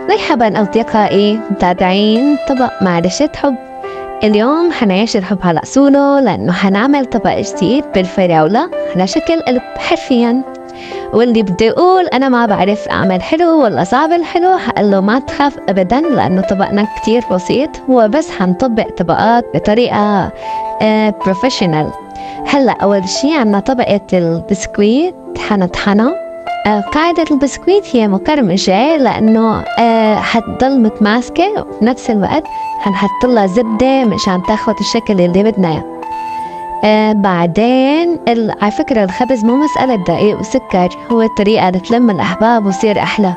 مرحبا أصدقائي متابعين طبق معرشة حب. اليوم حنعيش الحب على أصوله لأنه حنعمل طبق جديد بالفراولة على شكل قلب حرفيا. واللي بده يقول أنا ما بعرف أعمل حلو ولا صعب الحلو حقول له ما تخاف أبدا، لأنه طبقنا كتير بسيط، هو بس حنطبق طبقات بطريقة بروفيشنال. هلأ أول شي عنا طبقة البسكويت حنطحنها. قاعدة البسكويت هي مقرمشة لأنه حتضل متماسكة، وفي نفس الوقت حنحط لها زبدة مشان تاخد الشكل اللي بدنا اياه. بعدين على فكرة الخبز مو مسألة دقيق وسكر، هو الطريقة لتلم الأحباب ويصير أحلى.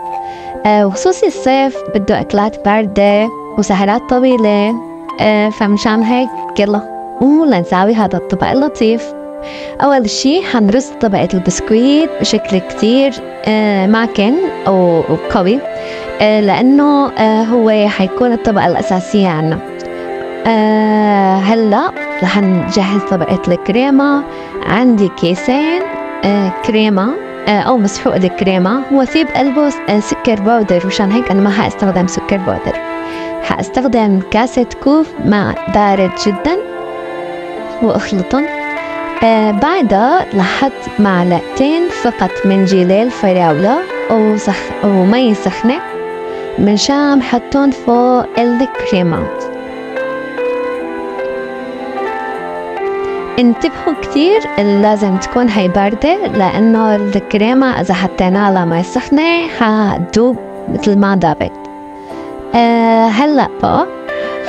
وخصوصي الصيف بده أكلات باردة وسهرات طويلة، فمشان هيك يلا لنساوي هذا الطبق اللطيف. أول شي حنرص طبقة البسكويت بشكل كتير معكن أو قوي، لأنه هو حيكون الطبقة الأساسية عنا. هلأ رح نجهز طبقة الكريمة. عندي كيسين كريمة أو مسحوق الكريمة، هو في بقلبه سكر بودر، وشان هيك أنا ما حاستخدم سكر بودر، حاستخدم كاسة كوب ماء بارد جدا وأخلطهم. بعدها لحط معلقتين فقط من جيلي الفراولة ومي سخنة منشان حطهم فوق الكريمة. انتبهوا كتير لازم تكون هاي باردة، لأنه الكريمة إذا حطينا لها مي سخنة حتدوب مثل ما دابت. هلأ بقى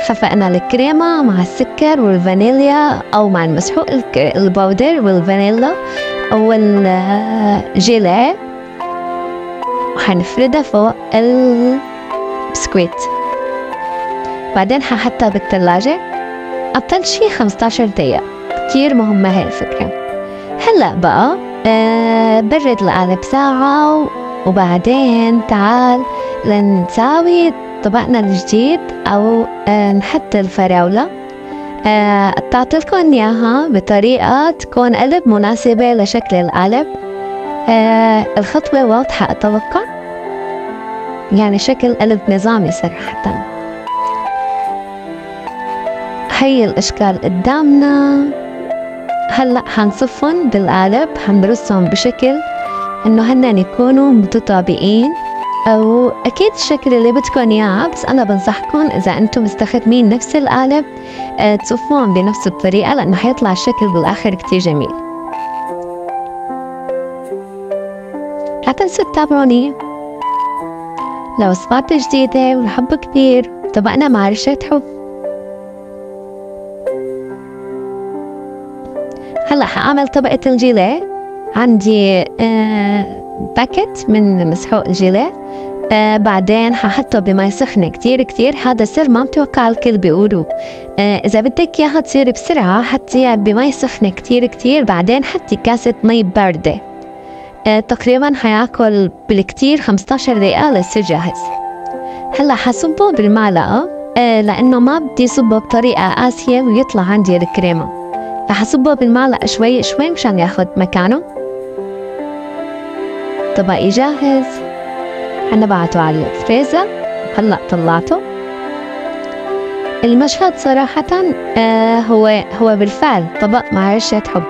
خفقنا الكريمة مع السكر والفانيليا أو مع المسحوق البودر والفانيلا والجيلي، وحنفردها فوق البسكويت. بعدين ححطها بالثلاجة أقل شي 15 دقيقة، كتير مهمة هاي الفكرة. هلأ بقى برد القالب ساعة، وبعدين تعال لنساوي طبقنا الجديد أو نحط الفراولة. قطعتلكن إياها بطريقة تكون قلب مناسبة لشكل القالب. الخطوة واضحة أتوقع، يعني شكل قلب نظامي صراحة. هي الأشكال قدامنا. هلأ حنصفن بالقالب، حنرصهم بشكل إنه هنن يكونوا متطابقين، أو أكيد الشكل اللي بدكن إياه، بس أنا بنصحكم إذا أنتم مستخدمين نفس القالب تصفوهم بنفس الطريقة، لأنه حيطلع الشكل بالآخر كتير جميل. لا تنسوا تتابعوني لوصفات جديدة والحب كتير. طبقنا معرشة حب. هلأ حأعمل طبقة الجيلي. عندي باكت من مسحوق الجيلي. بعدين ححطه بمي سخنة كتير كتير. هذا سر ما متوقع الكل بيقولوا. إذا بدك إياها تصير بسرعة حطيها بمي سخنة كتير كتير، بعدين حطي كاسة مي باردة. تقريبا حياكل بالكتير 15 دقيقة ليصير جاهز. هلا حصبه بالمعلقة، لأنه ما بدي صبه بطريقة قاسية ويطلع عندي الكريمة، فحصبه بالمعلقة شوي شوي مشان ياخد مكانه. طبقي جاهز. حنبعته على الفريزر. هلأ طلعته. المشهد صراحة هو بالفعل طبق معرشة حب.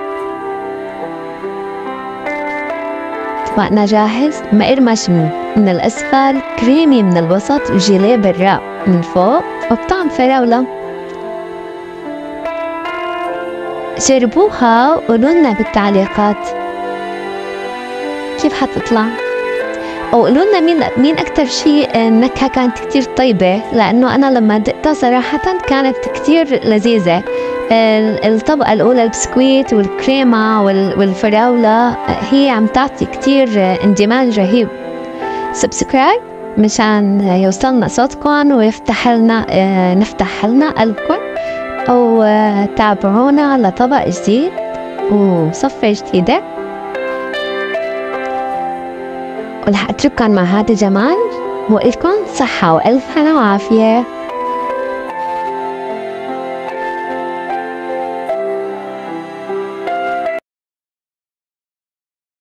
طبقنا جاهز، مقرمش من الأسفل، كريمي من الوسط، وجيليه براق من فوق، وبطعم فراولة. جربوها وقولولنا بالتعليقات كيف حتطلع، وقولوا لنا مين أكتر شيء النكهة كانت كتير طيبة، لأنه أنا لما دقتها صراحة كانت كتير لذيذة. الطبقة الأولى البسكويت والكريمة والفراولة هي عم تعطي كتير اندماج رهيب. سبسكرايب مشان يوصلنا صوتكم ويفتح لنا نفتح لنا قلبكم، أو تابعونا لطبق جديد وصفة جديدة. ورح أترككم مع هذا الجمال، وإلكم صحة وألف هنا وعافية.